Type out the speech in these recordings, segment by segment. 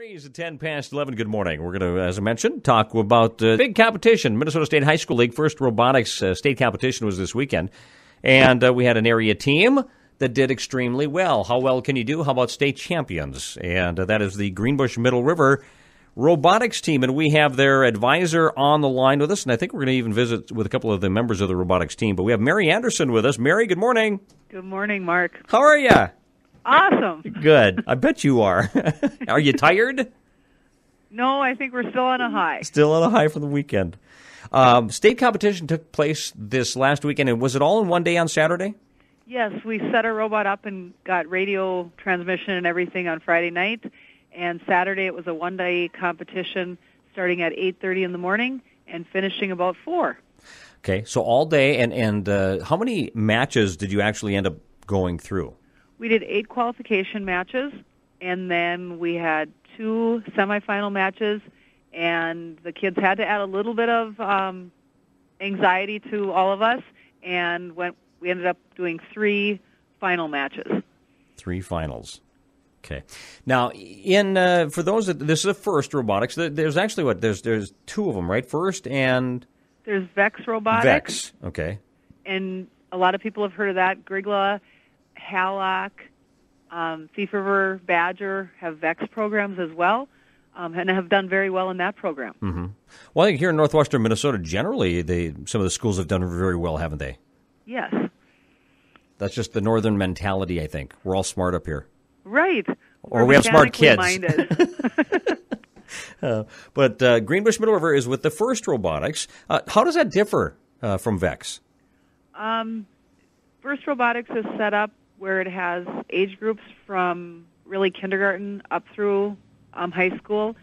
degrees at 10 past 11. Good morning. We're going to, as I mentioned, talk about the big competition. Minnesota State High School League first robotics state competition was this weekend. And we had an area team that did extremely well. How well can you do? How about state champions? And that is the Greenbush Middle River robotics team. And we have their advisor on the line with us. And I think we're going to even visit with a couple of the members of the robotics team. But we have Mary Anderson with us. Mary, good morning. Good morning, Mark. How are you? Awesome. Good. I bet you are. Are you tired? No, I think we're still on a high. Still on a high for the weekend. State competition took place this last weekend, and was it all in one day on Saturday? Yes, we set our robot up and got radio transmission and everything on Friday night, and Saturday it was a one-day competition starting at 8:30 in the morning and finishing about 4. Okay, so all day, and how many matches did you actually end up going through? We did 8 qualification matches, and then we had 2 semifinal matches, and the kids had to add a little bit of anxiety to all of us, and we ended up doing 3 final matches. 3 finals. Okay. Now, for those that this is a FIRST robotics, there's actually there's 2 of them, right? FIRST and there's Vex robotics. Vex. Okay. And a lot of people have heard of that. Grigla, Hallock, Thief River, Badger have VEX programs as well, and have done very well in that program. Mm-hmm. Well, I think here in northwestern Minnesota, generally, some of the schools have done very well, haven't they? Yes. That's just the northern mentality, I think. We're all smart up here. Right. Or we have smart kids. But Greenbush Middle River is with the FIRST robotics. How does that differ from VEX? FIRST robotics is set up where it has age groups from really kindergarten up through high school.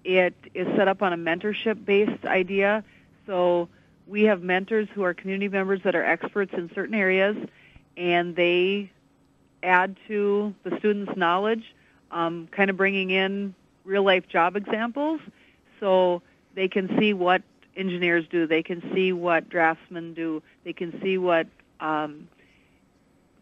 It is set up on a mentorship-based idea. So we have mentors who are community members that are experts in certain areas, and they add to the students' knowledge, kind of bringing in real-life job examples so they can see what engineers do. They can see what draftsmen do. They can see what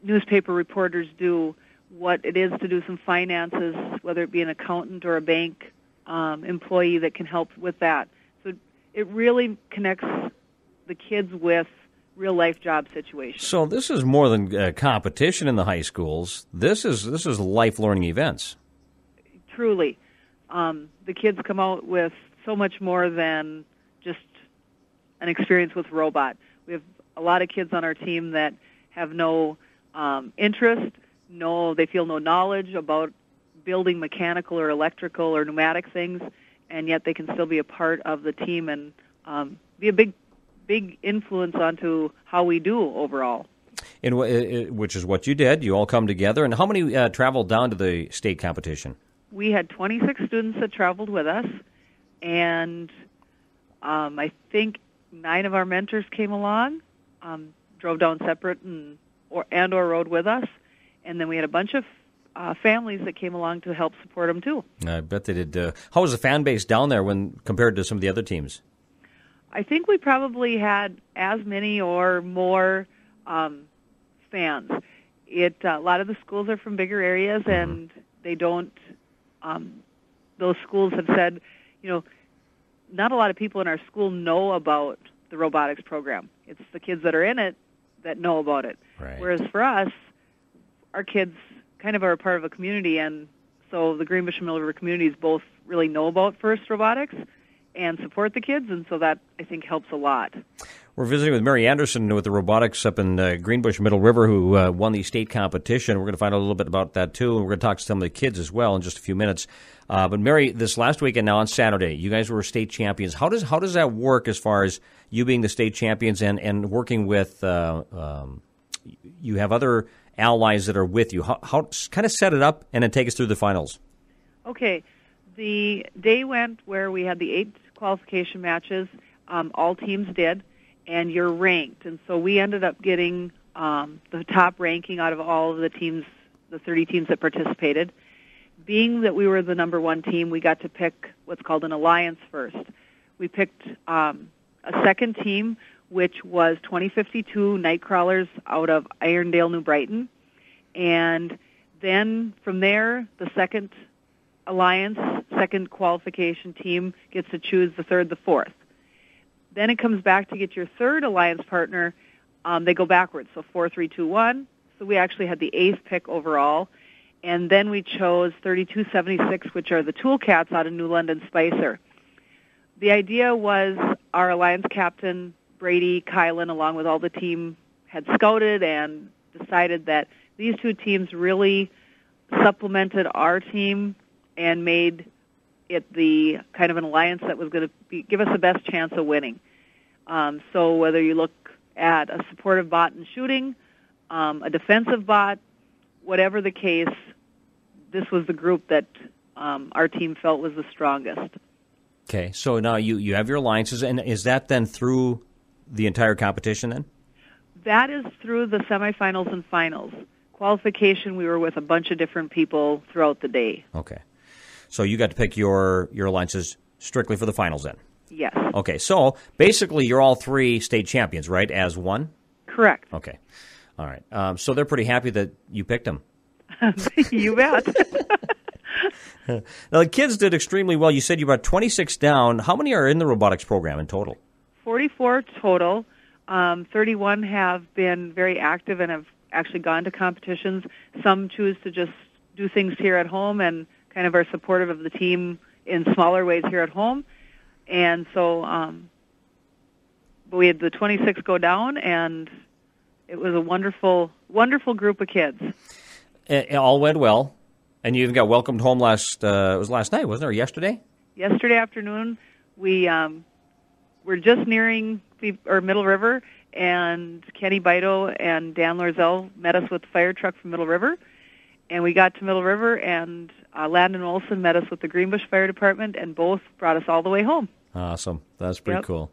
newspaper reporters do, what it is to do some finances, whether it be an accountant or a bank employee that can help with that. So it really connects the kids with real-life job situations. So this is more than competition in the high schools. This is life learning events. Truly. The kids come out with so much more than just an experience with robot. We have a lot of kids on our team that have no interest, they feel no knowledge about building mechanical or electrical or pneumatic things, and yet they can still be a part of the team and be a big influence onto how we do overall. Which is what you did. You all come together. And how many traveled down to the state competition? We had 26 students that traveled with us, and I think 9 of our mentors came along, drove down separate or rode with us, and then we had a bunch of families that came along to help support them too. I bet they did. How was the fan base down there when compared to some of the other teams? I think we probably had as many or more fans. A lot of the schools are from bigger areas, and they don't. Those schools have said, not a lot of people in our school know about the robotics program. It's the kids that are in it that know about it. Right. Whereas for us, our kids kind of are a part of a community, and so the Greenbush and Middle River communities both really know about FIRST robotics and support the kids, and so that, I think, helps a lot. We're visiting with Mary Anderson with the robotics up in Greenbush Middle River, who won the state competition. We're going to find out a little bit about that, too, and we're going to talk to some of the kids as well in just a few minutes. But, Mary, this last weekend now on Saturday, you guys were state champions. How does that work as far as you being the state champions and working with you have other allies that are with you? How kind of set it up and then take us through the finals. Okay. The day went where we had the 8 qualification matches. All teams did, and you're ranked. And so we ended up getting the top ranking out of all of the teams, the 30 teams that participated. Being that we were the number 1 team, we got to pick what's called an alliance first. We picked a second team, which was 2052 Nightcrawlers out of Irondale, New Brighton. And then from there, the second alliance second qualification team gets to choose the third, the fourth. Then it comes back to get your third alliance partner. They go backwards, so 4, 3, 2, 1. So we actually had the 8th pick overall. And then we chose 3276, which are the Tool Cats out of New London Spicer. The idea was our alliance captain, Brady Kylan, along with all the team, had scouted and decided that these two teams really supplemented our team and made it the kind of an alliance that was going to give us the best chance of winning. So whether you look at a supportive bot in shooting, a defensive bot, whatever the case, this was the group that our team felt was the strongest. Okay, so now you have your alliances, and is that then through the entire competition then? That is through the semifinals and finals. Qualification, we were with a bunch of different people throughout the day. Okay. So you got to pick your alliances strictly for the finals then? Yes. Okay, so basically you're all three state champions, right, as one? Correct. Okay. All right. So they're pretty happy that you picked them. You bet. Now, the kids did extremely well. You said you brought 26 down. How many are in the robotics program in total? 44 total. 31 have been very active and have actually gone to competitions. Some choose to just do things here at home and kind of are supportive of the team in smaller ways here at home. And so we had the 26 go down, and it was a wonderful, wonderful group of kids. It all went well. And you even got welcomed home it was last night, wasn't it, or yesterday? Yesterday afternoon, we were just nearing Middle River, and Kenny Bido and Dan Lorzell met us with the fire truck from Middle River. And we got to Middle River, and Landon Olson met us with the Greenbush Fire Department, and both brought us all the way home. Awesome. That's pretty cool.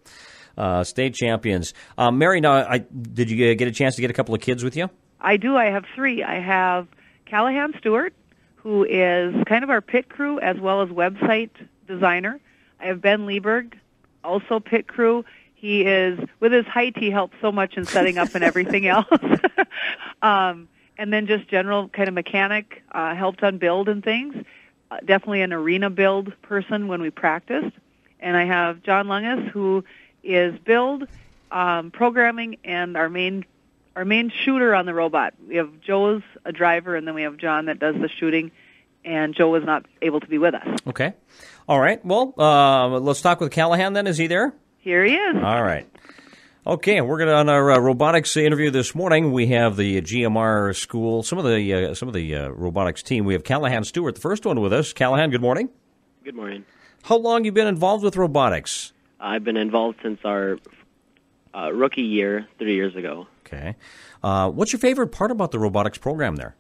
State champions. Mary, now, did you get a chance to get a couple of kids with you? I do. I have 3. I have Callahan Stewart, who is kind of our pit crew as well as website designer. I have Ben Lieberg, also pit crew. He is, with his height, he helps so much in setting up and everything else. And then just general kind of mechanic, helped on build and things. Definitely an arena build person when we practiced. And I have John Lungus, who is build, programming, and our main shooter on the robot. We have Joe's a driver, and then we have John that does the shooting, and Joe was not able to be with us. Okay. All right. Well, let's talk with Callahan then. Is he there? Here he is. All right. Okay, we're going to, on our robotics interview this morning, we have the GMR school, some of the robotics team. We have Callahan Stewart, the first one with us. Callahan, good morning. Good morning. How long have you been involved with robotics? I've been involved since our rookie year 3 years ago. Okay. What's your favorite part about the robotics program there?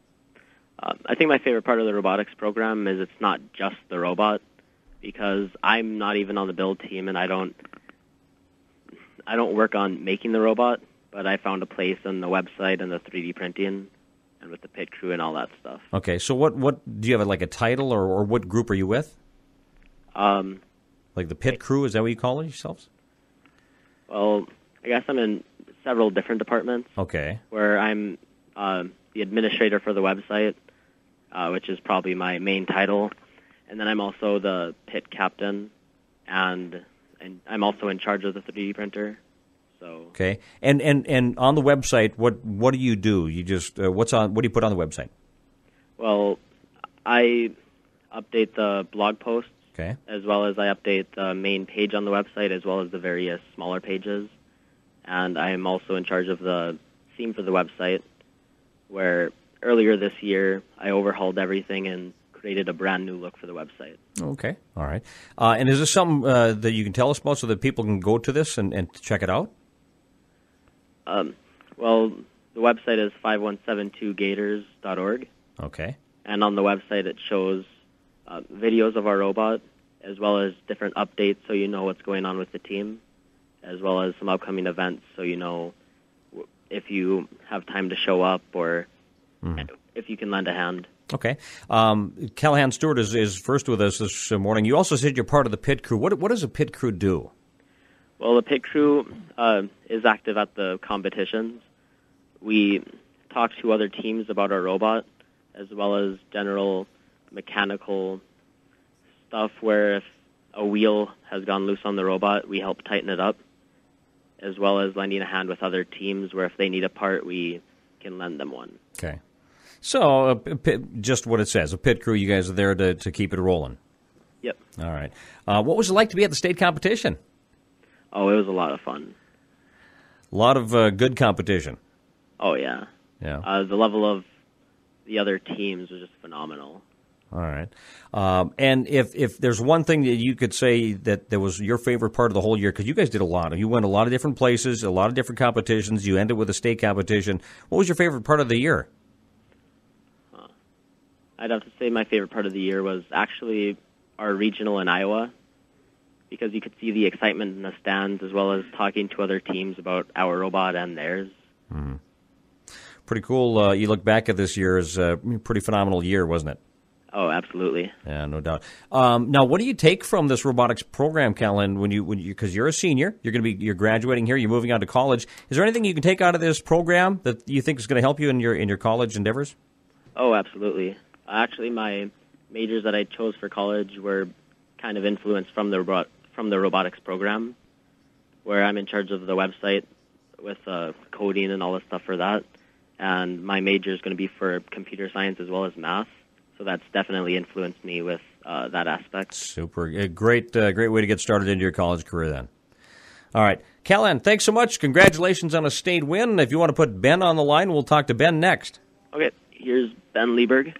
I think my favorite part of the robotics program is it's not just the robot, because I'm not even on the build team, and I don't work on making the robot, but I found a place on the website and the 3D printing and with the pit crew and all that stuff. Okay, so what do you have, like a title, or what group are you with? Like the pit crew, is that what you call it yourselves? Well, I guess I'm in several different departments. Okay. Where I'm the administrator for the website, which is probably my main title, and then I'm also the pit captain, and I'm also in charge of the 3D printer. So okay, and on the website, what do you do? You just what do you put on the website? Well, I update the blog posts, okay, as well as I update the main page on the website, as well as the various smaller pages, and I am also in charge of the theme for the website, where earlier this year I overhauled everything and created a brand new look for the website. Okay, all right. And is this something that you can tell us about so that people can go to this and check it out? Well, the website is 5172gators.org. Okay. And on the website it shows videos of our robot, as well as different updates so you know what's going on with the team, as well as some upcoming events so you know if you have time to show up or if you can lend a hand. Okay. Callahan Stewart is first with us this morning. You also said you're part of the pit crew. What does a pit crew do? Well, the pit crew is active at the competitions. We talk to other teams about our robot, as well as general mechanical stuff where if a wheel has gone loose on the robot, we help tighten it up, as well as lending a hand with other teams where if they need a part, we can lend them one. Okay. So just what it says, a pit crew, you guys are there to keep it rolling. Yep. All right. What was it like to be at the state competition? Oh, it was a lot of fun. A lot of good competition. Oh, yeah. Yeah. The level of the other teams was just phenomenal. All right. And if there's one thing that you could say that was your favorite part of the whole year, because you guys did a lot. You went a lot of different places, a lot of different competitions. You ended with a state competition. What was your favorite part of the year? I'd have to say my favorite part of the year was actually our regional in Iowa, because you could see the excitement in the stands as well as talking to other teams about our robot and theirs. Mm-hmm. Pretty cool. You look back at this year as a pretty phenomenal year, wasn't it? Oh, absolutely. Yeah, no doubt. Now, what do you take from this robotics program, Kellen? When you because you're a senior, you're graduating here, you're moving on to college. Is there anything you can take out of this program that you think is going to help you in your college endeavors? Oh, absolutely. Actually, my majors that I chose for college were kind of influenced from the robotics program, where I'm in charge of the website with coding and all the stuff for that. And my major is going to be for computer science as well as math. So that's definitely influenced me with that aspect. Super. Great way to get started into your college career then. All right. Kellen, thanks so much. Congratulations on a state win. If you want to put Ben on the line, we'll talk to Ben next. Okay. Here's Ben Lieberg.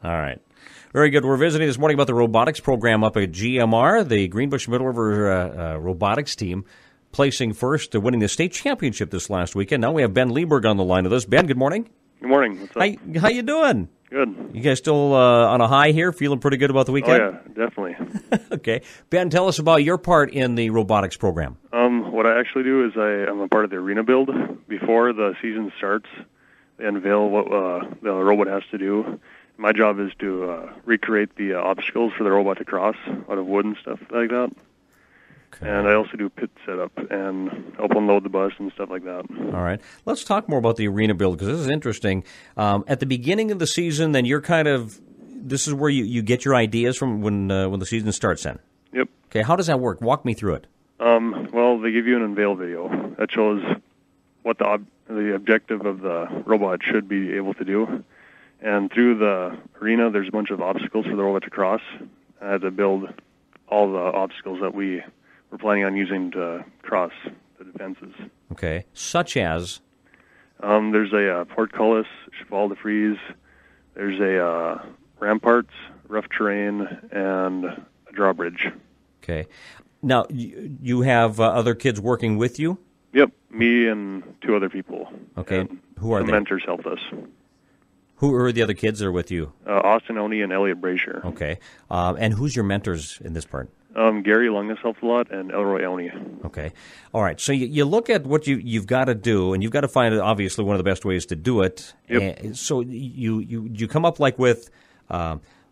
All right. Very good. We're visiting this morning about the robotics program up at GMR, the Greenbush Middle River robotics team, placing first, winning the state championship this last weekend. Now we have Ben Lieberg on the line with us. Ben, good morning. Good morning. What's up? How you doing? Good. You guys still on a high here? Feeling pretty good about the weekend? Oh, yeah, definitely. Okay. Ben, tell us about your part in the robotics program. What I actually do is I'm a part of the arena build. Before the season starts, they unveil what the robot has to do. My job is to recreate the obstacles for the robot to cross out of wood and stuff like that. Okay. And I also do pit setup and help unload the bus and stuff like that. All right. Let's talk more about the arena build, because this is interesting. At the beginning of the season, then this is where you get your ideas from when the season starts then? Yep. Okay, how does that work? Walk me through it. Well, they give you an unveil video that shows what the objective of the robot should be able to do. And through the arena, there's a bunch of obstacles for the robot to cross. I had to build all the obstacles that we're planning on using to cross the defenses. Okay, such as? There's a portcullis, cheval de frise. There's a ramparts, rough terrain, and a drawbridge. Okay. Now, you have other kids working with you? Yep, me and two other people. Okay, and who are they? The mentors helped us. Who are the other kids that are with you? Austin Oney and Elliot Brasher. Okay. And who's your mentors in this part? Gary Lungus helps a lot, and Elroy Oney. Okay. All right. So you look at what you've got to do, and you've got to find, obviously, one of the best ways to do it. Yep. And so you come up with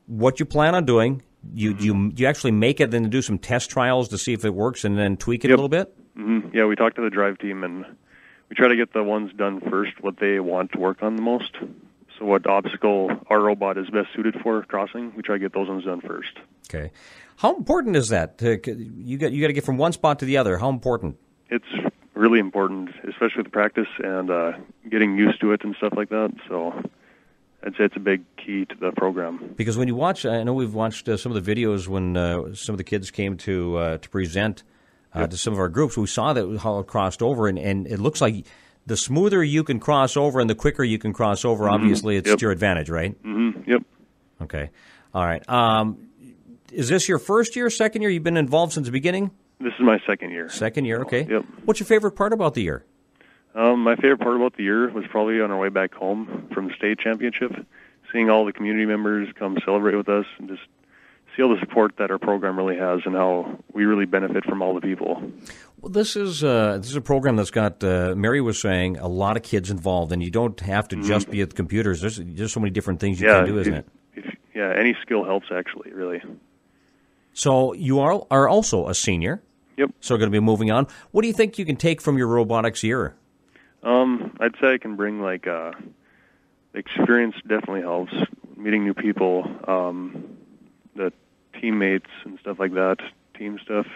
what you plan on doing. You actually make it, then do some test trials to see if it works, and then tweak it a little bit? Mm-hmm. Yeah, we talk to the drive team, and we try to get the ones done first, what they want to work on the most. So what obstacle our robot is best suited for crossing, we try to get those ones done first. Okay. How important is that? You got to get from one spot to the other. How important? It's really important, especially with practice and getting used to it and stuff like that. So I'd say it's a big key to the program. Because when you watch, I know we've watched some of the videos when some of the kids came to present to some of our groups. We saw how it crossed over, and it looks like the smoother you can cross over and the quicker you can cross over, obviously, it's to your advantage, right? Mm-hmm. Yep. Okay. All right. Is this your first year, second year? You've been involved since the beginning? This is my second year. Second year, okay. Yep. What's your favorite part about the year? My favorite part about the year was probably on our way back home from the state championship, seeing all the community members come celebrate with us and just see all the support that our program really has and how we really benefit from all the people. Well, this is a program that's got, Mary was saying, a lot of kids involved, and you don't have to just be at the computers. There's so many different things you can do, isn't it? Any skill helps, actually, really. So you are also a senior. Yep. So going to be moving on. What do you think you can take from your robotics year? I'd say I can bring, experience definitely helps. Meeting new people, the teammates and stuff like that, team stuff.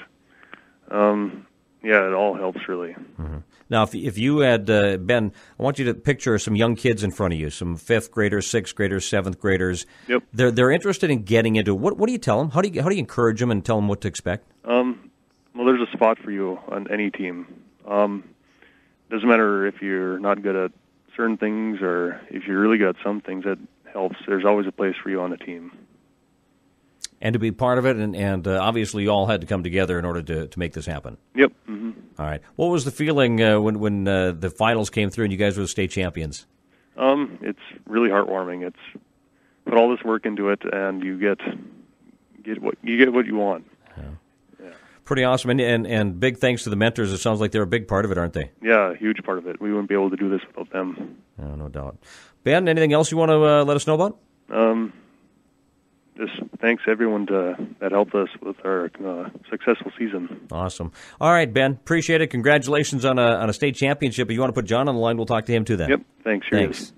Yeah, it all helps really. Mm-hmm. Now, if you had, Ben, I want you to picture some young kids in front of you, some 5th graders, 6th graders, 7th graders. Yep. They're interested in getting into what do you tell them? How do you encourage them and tell them what to expect? Well, there's a spot for you on any team. Doesn't matter if you're not good at certain things or if you're really good at some things. That helps. There's always a place for you on a team. And to be part of it, and obviously you all had to come together in order to make this happen. Yep. Mm-hmm. All right. What was the feeling when the finals came through and you guys were the state champions? It's really heartwarming. It's put all this work into it, and you get what you want. Yeah. Pretty awesome, and big thanks to the mentors. It sounds like they're a big part of it, aren't they? Yeah, a huge part of it. We wouldn't be able to do this without them. Oh, no doubt. Ben, anything else you want to let us know about? Just thanks everyone that helped us with our successful season. Awesome. All right, Ben, appreciate it. Congratulations on a state championship. If you want to put John on the line, we'll talk to him too then. Yep, thanks. Thanks.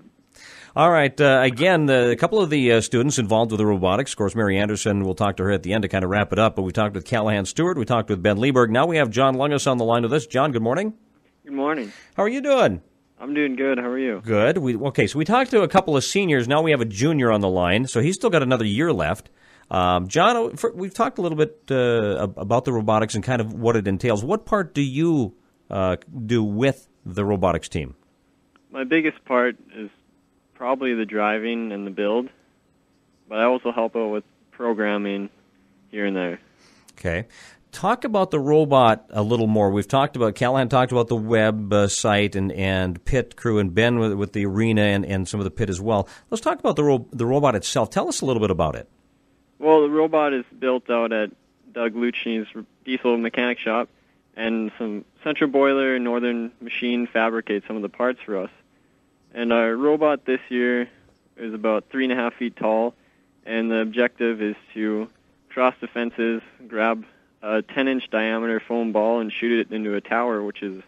All right, again, a couple of the students involved with the robotics. Of course, Mary Anderson, we'll talk to her at the end to kind of wrap it up, but we talked with Callahan Stewart, we talked with Ben Lieberg. Now we have John Lungus on the line with us. John, good morning. Good morning. How are you doing? I'm doing good. How are you? Good. So we talked to a couple of seniors. Now we have a junior on the line, so he's still got another year left. John, we've talked a little bit about the robotics and kind of what it entails. What part do you do with the robotics team? My biggest part is probably the driving and the build, but I also help out with programming here and there. Okay. Talk about the robot a little more. Callahan talked about the web site and pit crew, and Ben with the arena and some of the pit as well. Let's talk about the robot itself. Tell us a little bit about it. Well, the robot is built out at Doug Luchny's diesel mechanic shop, and some Central Boiler and Northern Machine fabricate some of the parts for us. And our robot this year is about 3.5 feet tall, and the objective is to cross the fences, grab a 10-inch diameter foam ball, and shoot it into a tower, which is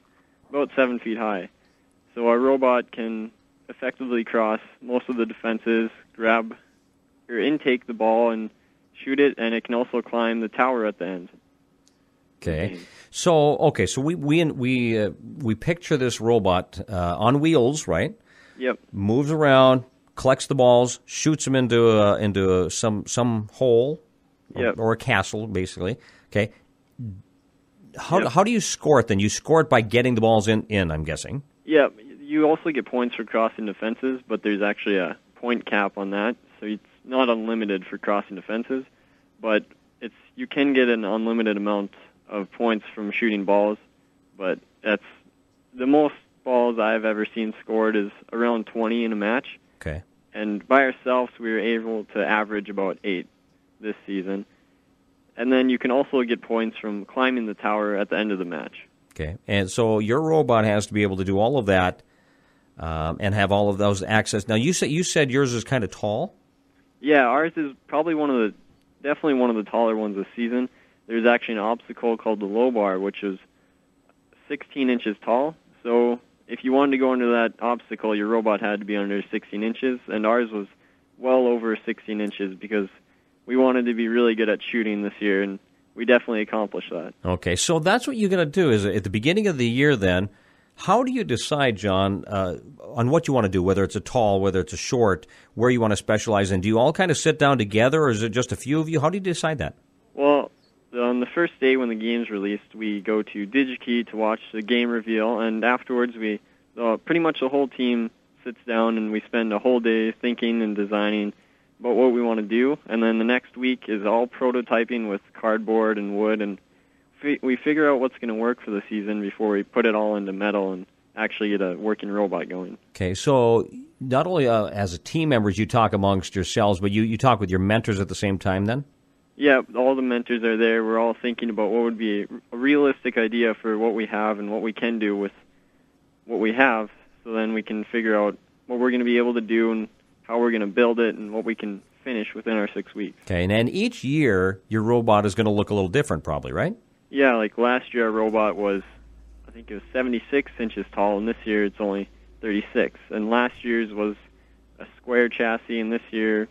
about 7 feet high. So our robot can effectively cross most of the defenses, grab or intake the ball, and shoot it, and it can also climb the tower at the end. Okay. So we picture this robot on wheels, right? Yep. Moves around, collects the balls, shoots them into some hole, yep, or a castle, basically. Okay. How do you score it then? You score it by getting the balls in, I'm guessing. Yeah. You also get points for crossing the fences, but there's actually a point cap on that, so it's not unlimited for crossing the fences, but you can get an unlimited amount of points from shooting balls, but that's the most balls I've ever seen scored is around 20 in a match. Okay. And by ourselves, we were able to average about 8 this season. And then you can also get points from climbing the tower at the end of the match. Okay. And so your robot has to be able to do all of that and have all of those access. Now, you said yours is kind of tall? Yeah, ours is probably definitely one of the taller ones this season. There's actually an obstacle called the low bar, which is 16 inches tall. So if you wanted to go under that obstacle, your robot had to be under 16 inches, and ours was well over 16 inches because we wanted to be really good at shooting this year, and we definitely accomplished that. Okay, so that's what you're going to do is at the beginning of the year then, how do you decide, John, on what you want to do, whether it's a tall, whether it's a short, where you want to specialize in? Do you all kind of sit down together, or is it just a few of you? How do you decide that? Well, on the first day when the game's released, we go to DigiKey to watch the game reveal, and afterwards pretty much the whole team sits down and we spend a whole day thinking and designing about what we want to do, and then the next week is all prototyping with cardboard and wood, and we figure out what's going to work for the season before we put it all into metal and actually get a working robot going. Okay, so not only as a team members you talk amongst yourselves, but you talk with your mentors at the same time then? Yeah, all the mentors are there. We're all thinking about what would be a realistic idea for what we have and what we can do with what we have, so then we can figure out what we're going to be able to do and how we're going to build it and what we can finish within our 6 weeks. Okay, and then each year your robot is going to look a little different probably, right? Yeah, like last year our robot was, I think it was 76 inches tall, and this year it's only 36. And last year's was a square chassis, and this year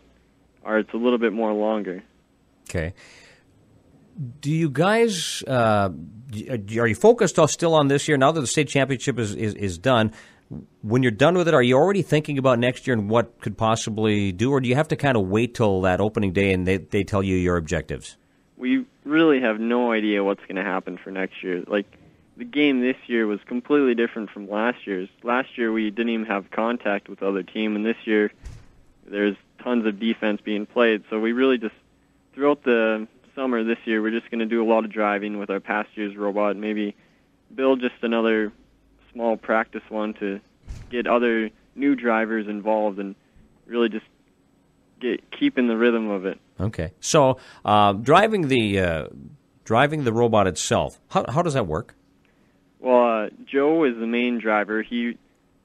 it's a little bit more longer. Okay. Do you guys, are you focused still on this year? Now that the state championship is done, when you're done with it, are you already thinking about next year and what could possibly do, or do you have to kind of wait till that opening day and they tell you your objectives? We really have no idea what's going to happen for next year. Like, the game this year was completely different from last year's. Last year we didn't even have contact with the other team, and this year there's tons of defense being played. So we really just, throughout the summer this year, we're just going to do a lot of driving with our past year's robot, maybe build just another small practice one to get other new drivers involved and really just keep in the rhythm of it. Okay. So driving the robot itself, how does that work? Well, Joe is the main driver. He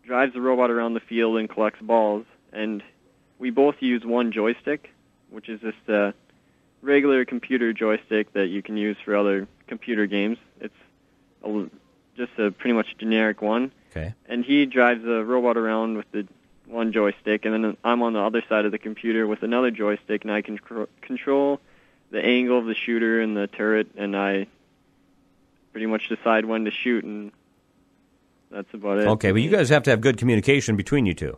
drives the robot around the field and collects balls, and we both use one joystick, which is just a regular computer joystick that you can use for other computer games. It's just a pretty much generic one. Okay. And he drives the robot around with the one joystick, and then I'm on the other side of the computer with another joystick, and I can control the angle of the shooter and the turret, and I pretty much decide when to shoot, and that's about it. Okay, but you guys have to have good communication between you two.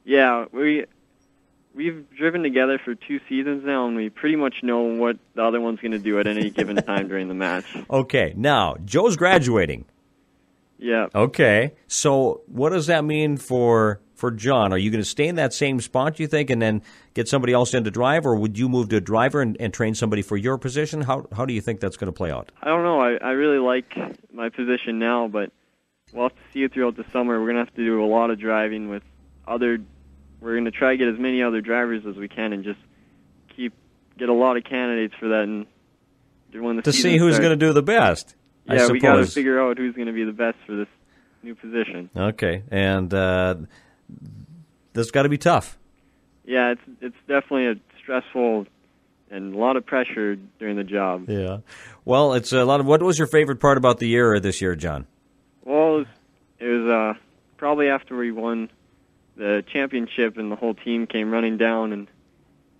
Yeah, we've driven together for 2 seasons now, and we pretty much know what the other one's going to do at any given time during the match. Okay, now, Joe's graduating. Yeah. Okay, so what does that mean for John? Are you going to stay in that same spot, you think, and then get somebody else in to drive, or would you move to a driver and train somebody for your position? How do you think that's going to play out? I don't know. I really like my position now, but we'll have to see it throughout the summer. We're going to have to do a lot of driving with we're going to try to get as many other drivers as we can and just get a lot of candidates for that. And when the to see who's going to do the best. Yeah, we got to figure out who's going to be the best for this new position. Okay, and that's got to be tough. Yeah, it's definitely a stressful and a lot of pressure during the job. Yeah. Well, it's a lot of. What was your favorite part about the year this year, John? Well, it was probably after we won the championship and the whole team came running down, and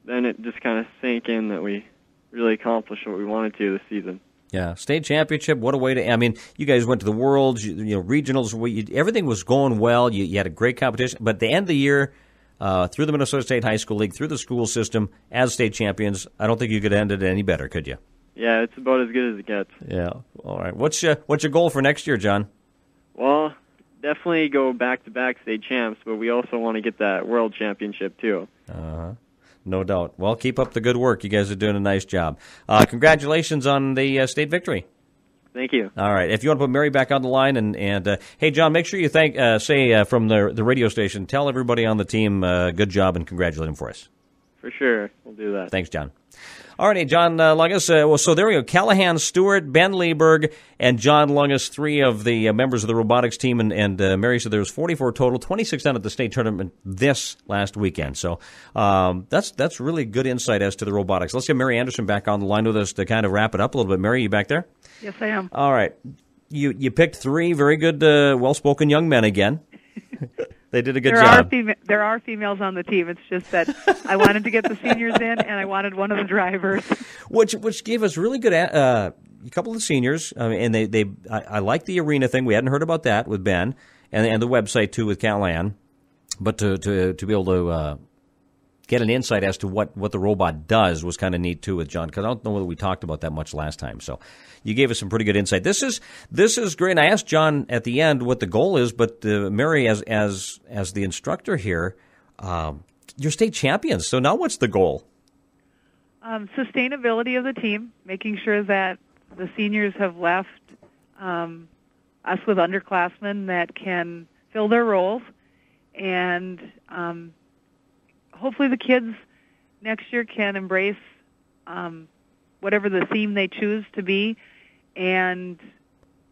then it just kind of sank in that we really accomplished what we wanted to this season. Yeah, state championship, what a way to... I mean, you guys went to the Worlds, regionals, everything was going well. You had a great competition. But at the end of the year, through the Minnesota State High School League, through the school system, as state champions, I don't think you could end it any better, could you? Yeah, it's about as good as it gets. Yeah, all right. What's your goal for next year, John? Well, definitely go back-to-back state champs, but we also want to get that world championship, too. Uh-huh. No doubt. Well, keep up the good work. You guys are doing a nice job. Congratulations on the state victory. Thank you. All right. If you want to put Mary back on the line, and hey, John, make sure you say from the radio station, tell everybody on the team good job and congratulate them for us. For sure. We'll do that. Thanks, John. All right, John Lungus. So there we go. Callahan Stewart, Ben Lieberg, and John Lungus, 3 of the members of the robotics team. And Mary said there was 44 total, 26 down at the state tournament this last weekend. So that's really good insight as to the robotics. Let's get Mary Anderson back on the line with us to kind of wrap it up a little bit. Mary, you back there? Yes, I am. All right. You picked 3 very good, well-spoken young men again. They did a good job. There are females on the team. It's just that I wanted to get the seniors in, and I wanted one of the drivers. Which gave us really good a couple of the seniors, and I like the arena thing. We hadn't heard about that with Ben, and the website too with Callahan. But to be able to get an insight as to what the robot does was kind of neat too with John, because I don't know whether we talked about that much last time. So you gave us some pretty good insight. This is great. And I asked John at the end what the goal is, but Mary, as the instructor here, you're state champions. So now what's the goal? Sustainability of the team, making sure that the seniors have left us with underclassmen that can fill their roles, and hopefully the kids next year can embrace whatever the theme they choose to be, and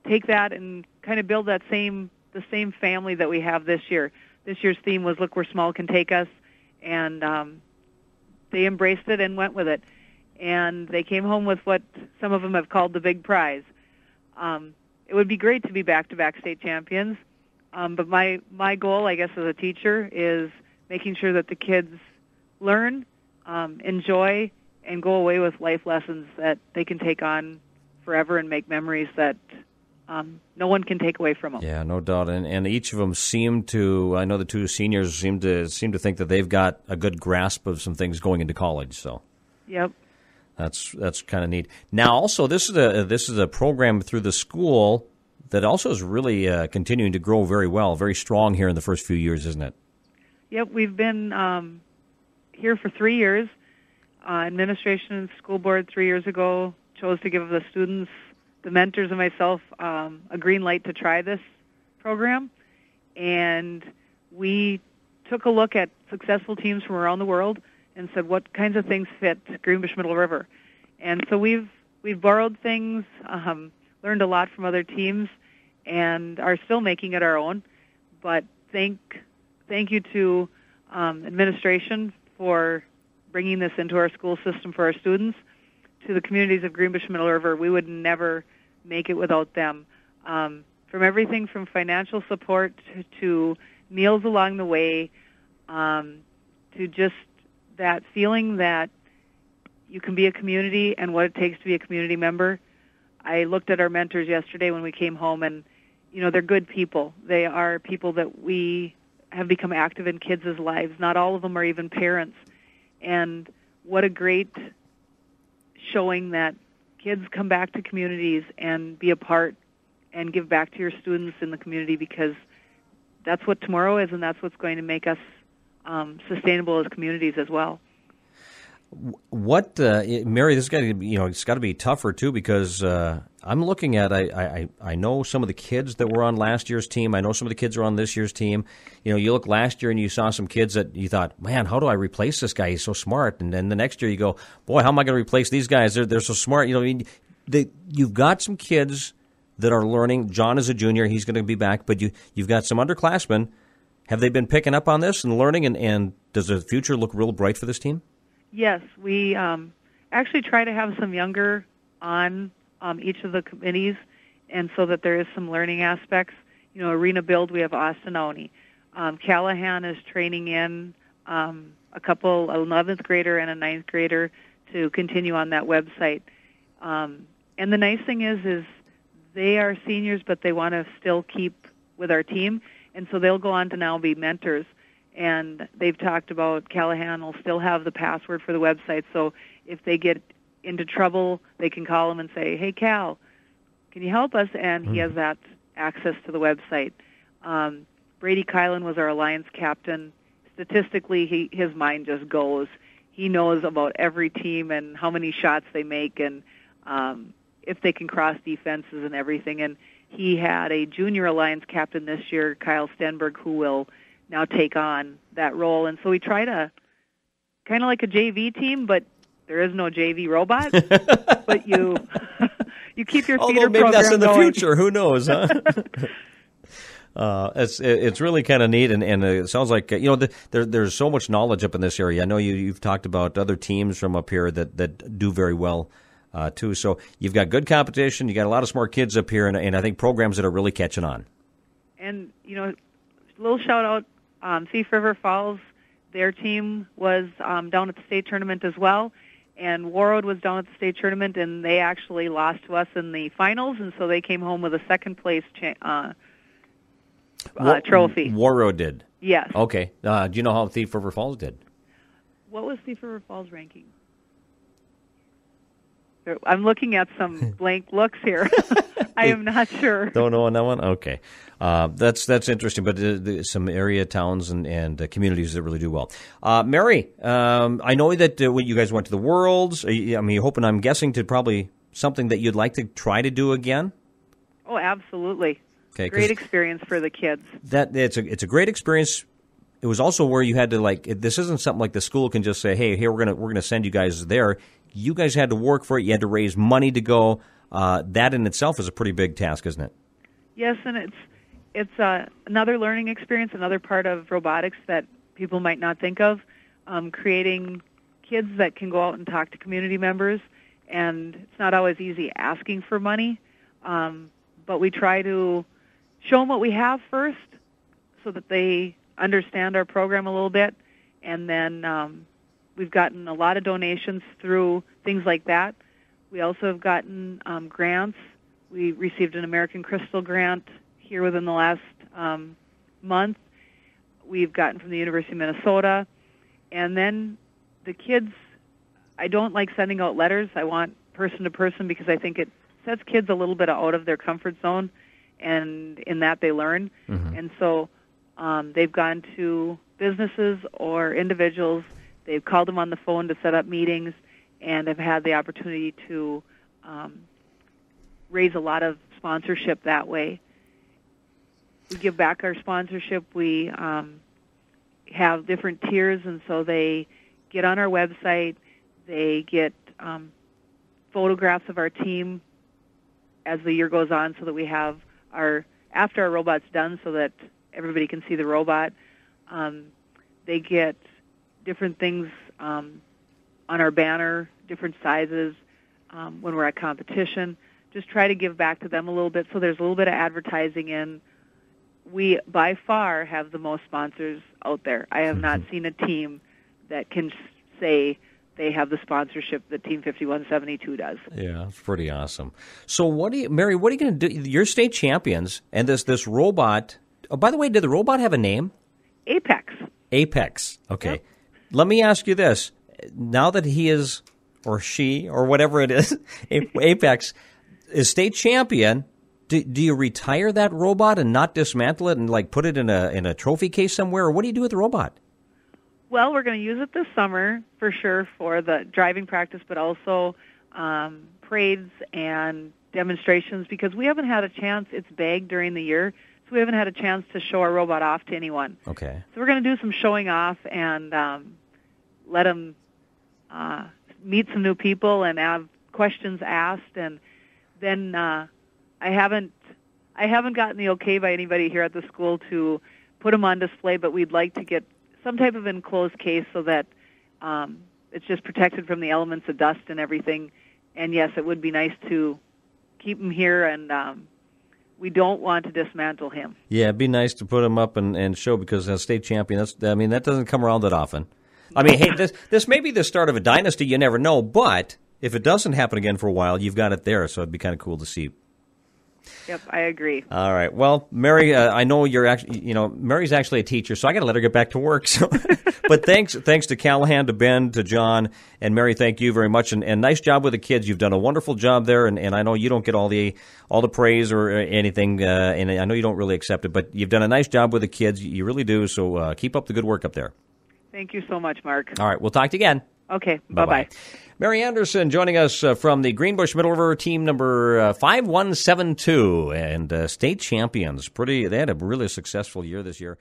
take that and kind of build the same family that we have this year. This year's theme was "Look Where Small Can Take Us," and they embraced it and went with it. And they came home with what some of them have called the big prize. It would be great to be back-to-back state champions, but my goal, I guess, as a teacher is making sure that the kids learn, enjoy, and go away with life lessons that they can take on forever and make memories that no one can take away from them. Yeah, no doubt. And each of them seem to, I know the two seniors seem to think that they've got a good grasp of some things going into college. So, yep, that's kind of neat. Now, also, this is a program through the school that also is really continuing to grow very well, very strong here in the first few years, isn't it? Yep, we've been here for 3 years. Administration and school board 3 years ago chose to give the students, the mentors and myself, a green light to try this program. And we took a look at successful teams from around the world and said, what kinds of things fit Greenbush Middle River? And so we've borrowed things, learned a lot from other teams, and are still making it our own. But thank you to administration for bringing this into our school system for our students. To the communities of Greenbush Middle River, we would never make it without them. From everything from financial support to meals along the way, to just that feeling that you can be a community and what it takes to be a community member. I looked at our mentors yesterday when we came home, and they're good people. They are people that we have become active in kids' lives. Not all of them are even parents. And what a great showing that kids come back to communities and be a part and give back to your students in the community, because that's what tomorrow is, and that's what's going to make us sustainable as communities as well. What, Mary? This has got to be, it's got to be tougher too, because I'm looking at I know some of the kids that were on last year's team. I know some of the kids are on this year's team. You look last year and you saw some kids that you thought, man, how do I replace this guy? He's so smart. And then the next year you go, boy, how am I going to replace these guys? They're so smart. You've got some kids that are learning. John is a junior; he's going to be back. But you've got some underclassmen. Have they been picking up on this and learning? And does the future look real bright for this team? Yes, we actually try to have some younger on each of the committees, and so that there is some learning aspects. Arena Build, we have Austin Oni. Callahan is training in a couple, an 11th grader and a 9th grader, to continue on that website. And the nice thing is they are seniors, but they want to still keep with our team, and so they'll go on to now be mentors. And they've talked about Callahan will still have the password for the website, so if they get into trouble, they can call him and say, hey, Cal, can you help us? And he has that access to the website. Brady Kylan was our alliance captain. Statistically, his mind just goes. He knows about every team and how many shots they make, and if they can cross defenses and everything. And he had a junior alliance captain this year, Kyle Stenberg, who will now take on that role. And so we try to, kind of like a JV team, but there is no JV robot. But you keep your theater maybe program that's in the going. future. Who knows, huh? It's really kind of neat, and it sounds like there's so much knowledge up in this area. I know you've talked about other teams from up here that do very well too. So you've got good competition. You got a lot of smart kids up here, and I think programs that are really catching on. And a little shout out. Thief River Falls, their team was down at the state tournament as well, and Warroad was down at the state tournament, and they actually lost to us in the finals, and so they came home with a second place trophy. Warroad did? Yes. Okay. Do you know how Thief River Falls did? What was Thief River Falls' ranking? I'm looking at some blank looks here. I am not sure. Don't know on that one? Okay. That's interesting, but some area towns and communities that really do well. Mary, I know that when you guys went to the Worlds, I'm guessing to probably something that you'd like to try to do again? Oh, absolutely. Okay, great experience for the kids. It's a great experience. It was also where you had to this isn't something like the school can just say, hey, here we're gonna send you guys there. You guys had to work for it. You had to raise money to go. That in itself is a pretty big task, isn't it? Yes, and it's another learning experience, another part of robotics that people might not think of, creating kids that can go out and talk to community members. And it's not always easy asking for money, but we try to show them what we have first so that they understand our program a little bit, and then we've gotten a lot of donations through things like that. We also have gotten grants. We received an American Crystal grant here within the last month. We've gotten from the University of Minnesota. And then the kids, I don't like sending out letters. I want person to person because I think it sets kids a little bit out of their comfort zone, and in that they learn. Mm-hmm. And so they've gone to businesses or individuals. They've called them on the phone to set up meetings, and have had the opportunity to raise a lot of sponsorship that way. We give back our sponsorship. We have different tiers, and so they get on our website. They get photographs of our team as the year goes on, so that we have after our robot's done, so that everybody can see the robot. They get different things on our banner, different sizes when we're at competition. Just try to give back to them a little bit, so there's a little bit of advertising in. We, by far, have the most sponsors out there. I have not seen a team that can say they have the sponsorship that Team 5172 does. Yeah, it's pretty awesome. So Mary, what are you going to do? You're state champions, and this robot, oh, by the way, did the robot have a name? Apex. Apex, okay. Yep. Let me ask you this. Now that he is, or she, or whatever it is, Apex, is state champion, do you retire that robot and not dismantle it and like put it in a trophy case somewhere, or what do you do with the robot? Well, we're going to use it this summer for sure for the driving practice, but also parades and demonstrations, because we haven't had a chance. It's bagged during the year, so we haven't had a chance to show our robot off to anyone. Okay. So we're going to do some showing off and let them meet some new people and have questions asked. And then I haven't gotten the okay by anybody here at the school to put them on display, but we'd like to get some type of enclosed case so that it's just protected from the elements of dust and everything. And yes, it would be nice to keep him here, and we don't want to dismantle him. Yeah, it'd be nice to put him up and show, because as state champion, that doesn't come around that often. I mean, hey, this may be the start of a dynasty. You never know, but if it doesn't happen again for a while, you've got it there, so it'd be kind of cool to see. Yep, I agree. All right. Well, Mary, I know you're actually, Mary's actually a teacher, so I got to let her get back to work. So, but thanks to Callahan, to Ben, to John, and Mary. Thank you very much, and nice job with the kids. You've done a wonderful job there, and I know you don't get all the praise or anything, and I know you don't really accept it, but you've done a nice job with the kids. You really do. So keep up the good work up there. Thank you so much, Mark. All right. We'll talk to you again. Okay. Bye-bye. Mary Anderson joining us from the Greenbush Middle River team number 5172 and state champions. They had a really successful year this year.